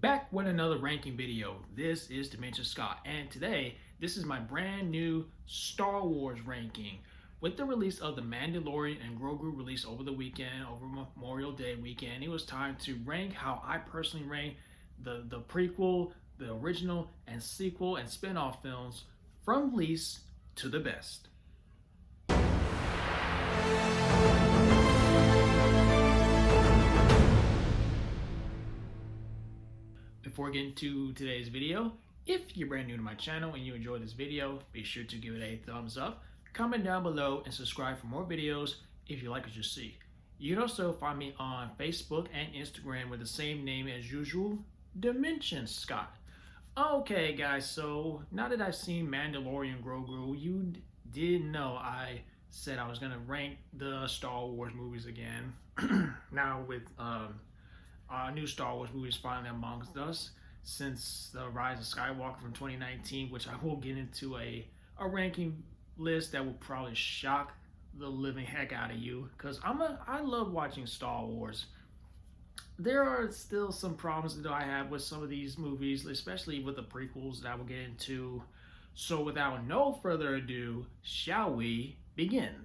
Back with another ranking video. This is Dementia Scott, and today this is my brand new Star Wars ranking. With the release of the Mandalorian and Grogu release over the weekend, over Memorial Day weekend, it was time to rank how I personally rank the prequel, the original, and sequel and spin-off films from least to the best. Before getting to today's video, if you're brand new to my channel and you enjoyed this video, be sure to give it a thumbs up, comment down below, and subscribe for more videos if you like what you see. You can also find me on Facebook and Instagram with the same name as usual, Dimension Scott. Okay guys, so now that I've seen Mandalorian Grogu, you did know I said I was going to rank the Star Wars movies again. Now with new Star Wars movies finally amongst us since the Rise of Skywalker from 2019, which I will get into a ranking list that will probably shock the living heck out of you, because I love watching Star Wars. There are still some problems that I have with some of these movies, especially with the prequels that I will get into. So without no further ado, shall we begin?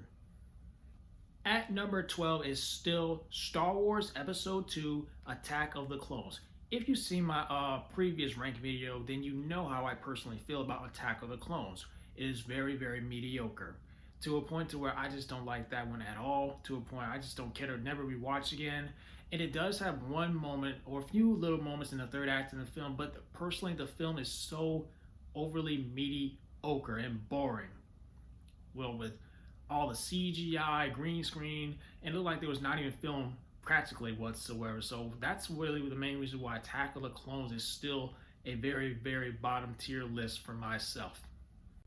At number 12 is still Star Wars Episode 2 Attack of the Clones. If you've seen my previous rank video, then you know how I personally feel about Attack of the Clones. It is very, very mediocre. To a point to where I just don't like that one at all. To a point I just don't care to never rewatch again. And it does have one moment or a few little moments in the third act of the film, but personally the film is so overly mediocre and boring. Well, with all the CGI, green screen, and it looked like there was not even film practically whatsoever. So that's really the main reason why Attack of the Clones is still a very, very bottom tier list for myself.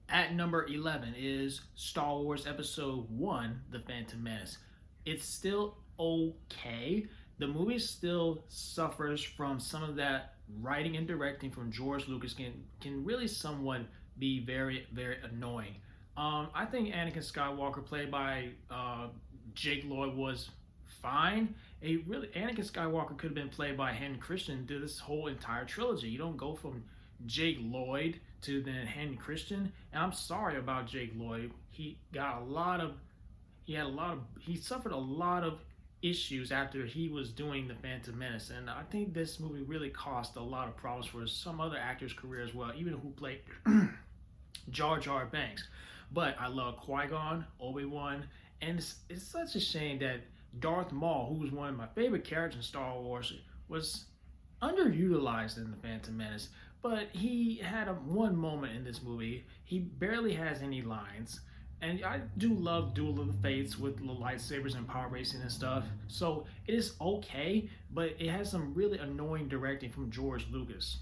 At number 11 is Star Wars Episode 1, The Phantom Menace. It's still okay. The movie still suffers from some of that writing and directing from George Lucas can really somewhat be very, very annoying. I think Anakin Skywalker, played by Jake Lloyd, was fine. Anakin Skywalker could have been played by Hayden Christensen through this whole entire trilogy. You don't go from Jake Lloyd to then Hayden Christensen. And I'm sorry about Jake Lloyd. He suffered a lot of issues after he was doing The Phantom Menace, and I think this movie really caused a lot of problems for some other actors' career as well, even who played Jar Jar Binks. But I love Qui-Gon, Obi-Wan, and it's such a shame that Darth Maul, who was one of my favorite characters in Star Wars, was underutilized in The Phantom Menace. But he had one moment in this movie. He barely has any lines. And I do love Duel of the Fates with the lightsabers and power racing and stuff. So it is okay, but it has some really annoying directing from George Lucas.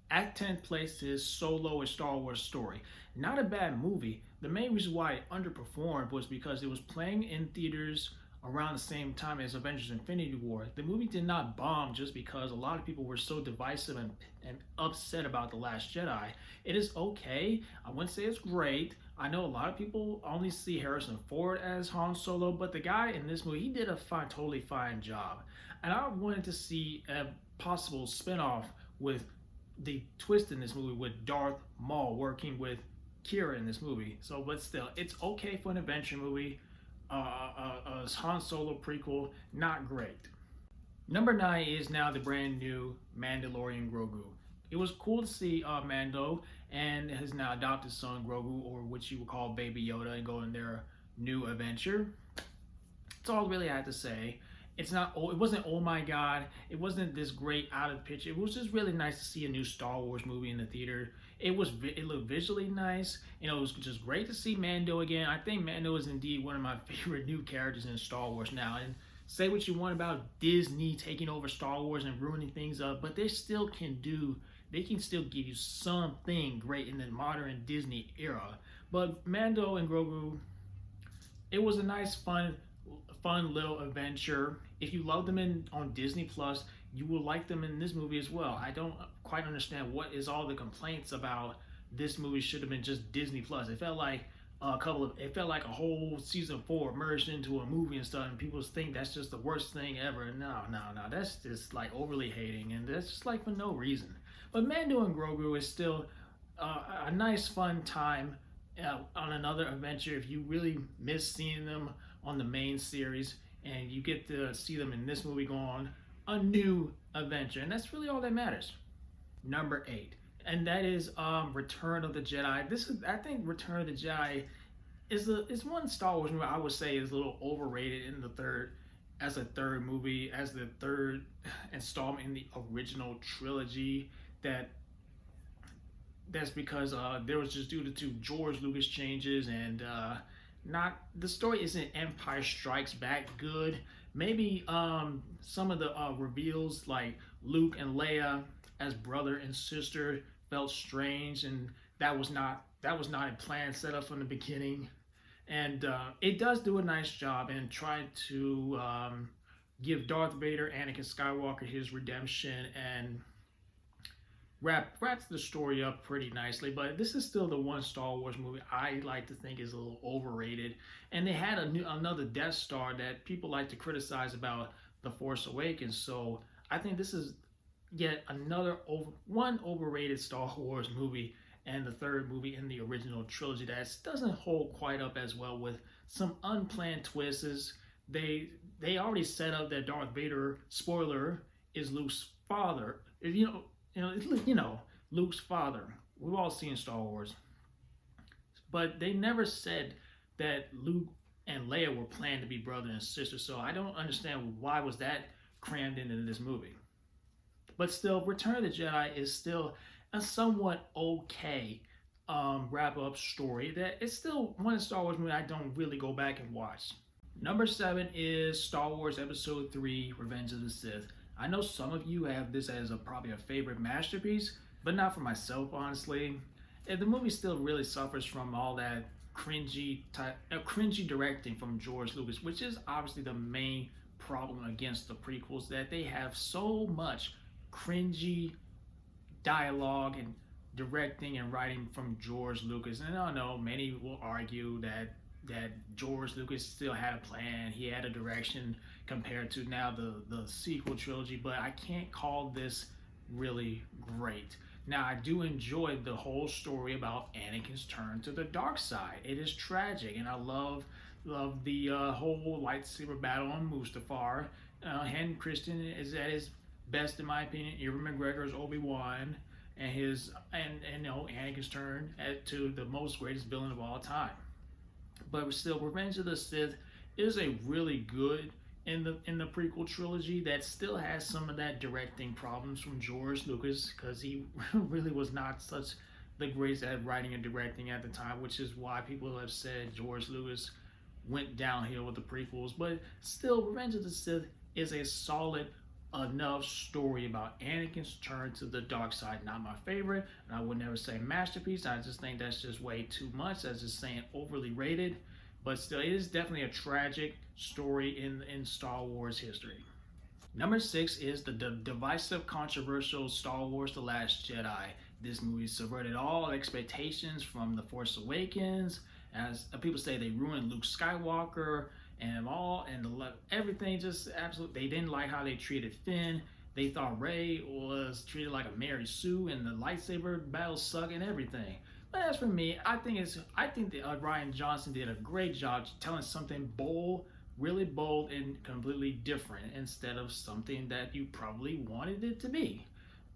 At 10th place is Solo: A Star Wars Story. Not a bad movie. The main reason why it underperformed was because it was playing in theaters around the same time as Avengers Infinity War. The movie did not bomb just because a lot of people were so divisive and upset about The Last Jedi. It is okay. I wouldn't say it's great. I know a lot of people only see Harrison Ford as Han Solo, but the guy in this movie, he did a totally fine job. And I wanted to see a possible spinoff with the twist in this movie with Darth Maul working with Kira in this movie. So, but still, it's okay for an adventure movie. A Han Solo prequel, not great. Number 9 is now the brand new Mandalorian Grogu. It was cool to see Mando and his now adopted son Grogu, or what you would call Baby Yoda, and go in their new adventure. That's all really I had to say. It wasn't oh my god, it wasn't this great out of the picture. It was just really nice to see a new Star Wars movie in the theater. It looked visually nice. You know, it was just great to see Mando again. I think Mando is indeed one of my favorite new characters in Star Wars now. And say what you want about Disney taking over Star Wars and ruining things up, but they can still give you something great in the modern Disney era. But Mando and Grogu, it was a nice, fun little adventure. If you love them on Disney Plus, you will like them in this movie as well. I don't quite understand what is all the complaints about this movie should have been just Disney Plus. It felt like it felt like a whole season 4 merged into a movie and stuff, and people think that's just the worst thing ever. No, that's just like overly hating, and that's just like for no reason. But Mando and Grogu is still a nice, fun time on another adventure. If you really miss seeing them on the main series, and you get to see them in this movie, go on a new adventure, and that's really all that matters. Number 8, and that is Return of the Jedi. This is, I think, Return of the Jedi is one Star Wars movie I would say is a little overrated in the third as a third movie, as the third installment in the original trilogy. That's because there was just due to George Lucas changes, and not the story isn't Empire Strikes Back good. Maybe some of the reveals like Luke and Leia as brother and sister felt strange, and that was not a plan set up from the beginning. And it does do a nice job in trying to give Darth Vader, Anakin Skywalker, his redemption, and wraps the story up pretty nicely. But this is still the one Star Wars movie I like to think is a little overrated. And they had another Death Star that people like to criticize about The Force Awakens. So I think this is yet another one overrated Star Wars movie, and the third movie in the original trilogy that doesn't hold quite up as well, with some unplanned twists. They already set up that Darth Vader, spoiler, is Luke's father. Luke's father. We've all seen Star Wars, but they never said that Luke and Leia were planned to be brother and sister. So I don't understand why was that crammed into this movie. But still, Return of the Jedi is still a somewhat okay wrap up story. That it's still one Star Wars movie I don't really go back and watch. Number 7 is Star Wars Episode 3: Revenge of the Sith. I know some of you have this as probably a favorite masterpiece, but not for myself, honestly. And the movie still really suffers from all that cringy directing from George Lucas, which is obviously the main problem against the prequels, that they have so much cringy dialogue and directing and writing from George Lucas. And I know many will argue that George Lucas still had a plan, he had a direction compared to now the sequel trilogy, but I can't call this really great. Now, I do enjoy the whole story about Anakin's turn to the dark side. It is tragic, and I love the whole lightsaber battle on Mustafar. Hayden Christensen is at his best, in my opinion. Ewan McGregor's Obi-Wan, and Anakin's turn to the most greatest villain of all time. But still, Revenge of the Sith is a really good in the prequel trilogy that still has some of that directing problems from George Lucas, because he really was not such the greatest at writing and directing at the time, which is why people have said George Lucas went downhill with the prequels. But still, Revenge of the Sith is a solid enough story about Anakin's turn to the dark side. Not my favorite, and I would never say masterpiece. I just think that's just way too much. That's just saying overly rated. But still, it is definitely a tragic story in Star Wars history. Number 6 is the divisive, controversial Star Wars: The Last Jedi. This movie subverted all expectations from The Force Awakens. As people say, they ruined Luke Skywalker and everything. Just absolutely, they didn't like how they treated Finn. They thought Rey was treated like a Mary Sue, and the lightsaber battle sucked and everything. But as for me, I think that Rian Johnson did a great job telling something bold, really bold and completely different, instead of something that you probably wanted it to be.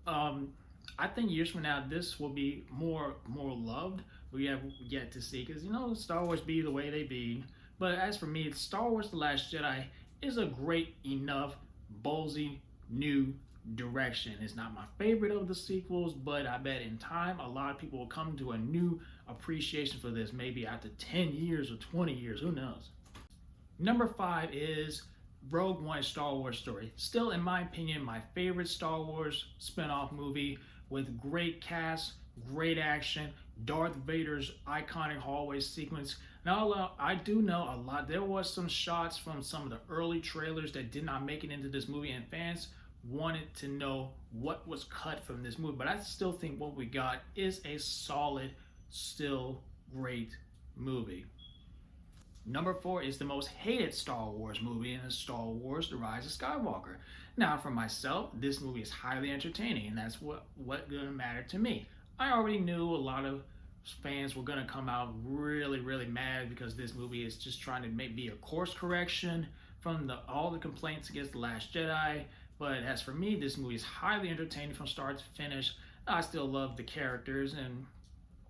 I think years from now, this will be more loved. We have yet to see, because Star Wars be the way they be. But as for me, Star Wars: The Last Jedi is a great enough, ballsy, new direction. It's not my favorite of the sequels, but I bet in time, a lot of people will come to a new appreciation for this, maybe after 10 years or 20 years, who knows. Number 5 is Rogue One: Star Wars Story. Still, in my opinion, my favorite Star Wars spin-off movie, with great cast, great action, Darth Vader's iconic hallway sequence. Now, I do know a lot. There was some shots from some of the early trailers that did not make it into this movie, and fans wanted to know what was cut from this movie. But I still think what we got is a solid, still great movie. Number 4 is the most hated Star Wars movie, and it's Star Wars: The Rise of Skywalker. Now, for myself, this movie is highly entertaining, and that's what gonna matter to me. I already knew a lot of fans were gonna come out really mad because this movie is just trying to be a course correction from all the complaints against The Last Jedi. But as for me, this movie is highly entertaining from start to finish. I still love the characters, and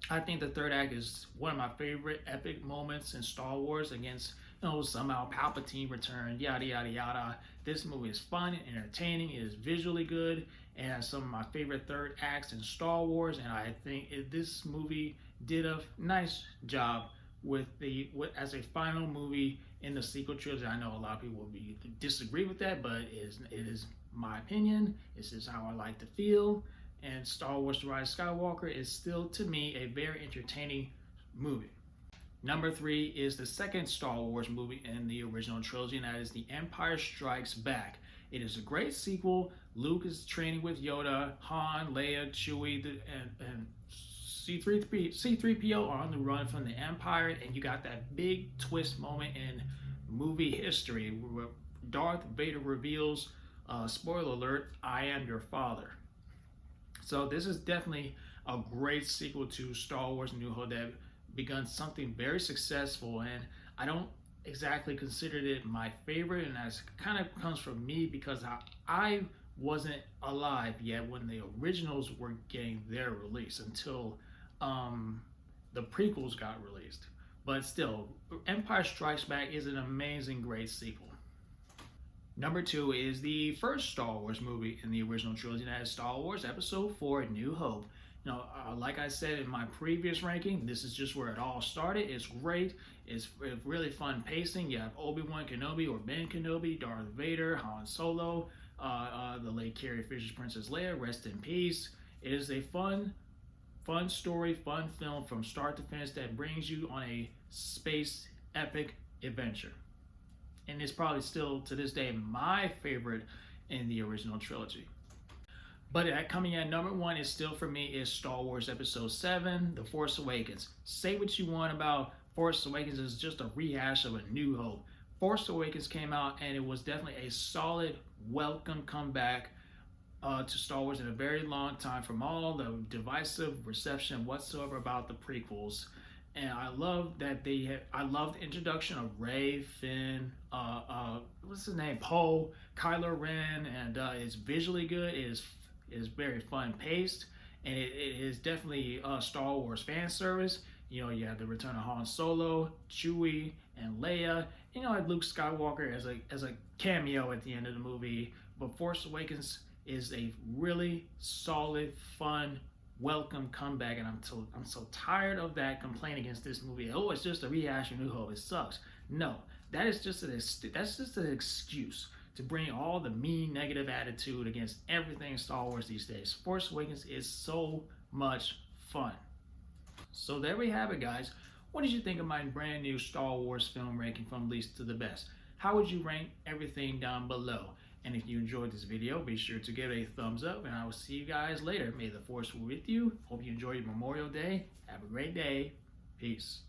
I think the third act is one of my favorite epic moments in Star Wars against, somehow Palpatine returned, yada yada yada. This movie is fun and entertaining. It is visually good and has some of my favorite third acts in Star Wars. And I think this movie did a nice job as a final movie in the sequel trilogy. I know a lot of people will disagree with that, but it is my opinion. This is how I like to feel. And Star Wars: The Rise of Skywalker is still, to me, a very entertaining movie. Number 3 is the second Star Wars movie in the original trilogy, and that is The Empire Strikes Back. It is a great sequel. Luke is training with Yoda, Han, Leia, Chewie, and C-3PO are on the run from the Empire, and you got that big twist moment in movie history where Darth Vader reveals, spoiler alert, "I am your father." So this is definitely a great sequel to Star Wars: New Hope that begun something very successful, and I don't exactly consider it my favorite, and that kind of comes from me because I wasn't alive yet when the originals were getting their release until the prequels got released. But still, Empire Strikes Back is an amazing, great sequel. Number 2 is the first Star Wars movie in the original trilogy, and that is Star Wars Episode 4: New Hope. Like I said in my previous ranking, this is just where it all started. It's great. It's really fun pacing. You have Obi-Wan Kenobi or Ben Kenobi, Darth Vader, Han Solo, the late Carrie Fisher's Princess Leia, rest in peace. It is a fun story, fun film from start to finish that brings you on a space epic adventure. And it's probably still, to this day, my favorite in the original trilogy. But coming at number 1 is still, for me, is Star Wars Episode 7, The Force Awakens. Say what you want about Force Awakens, is just a rehash of A New Hope. Force Awakens came out, and it was definitely a solid, welcome comeback to Star Wars in a very long time from all the divisive reception whatsoever about the prequels. And I love that I love the introduction of Rey, Finn, what's his name, Poe, Kylo Ren, and it's visually good. It is very fun paced, and it is definitely Star Wars fan service. You have the return of Han Solo, Chewie, and Leia. Like Luke Skywalker as a cameo at the end of the movie. But Force Awakens is a really solid, fun, welcome comeback, and I'm so tired of that complaint against this movie. Oh, it's just a rehash of New Hope. It sucks. No, that's just an excuse to bring all the mean, negative attitude against everything Star Wars these days. Force Awakens is so much fun. So there we have it, guys. What did you think of my brand new Star Wars film ranking from least to the best? How would you rank everything down below? And if you enjoyed this video, be sure to give it a thumbs up, and I will see you guys later. May the Force be with you. Hope you enjoy your Memorial Day. Have a great day. Peace.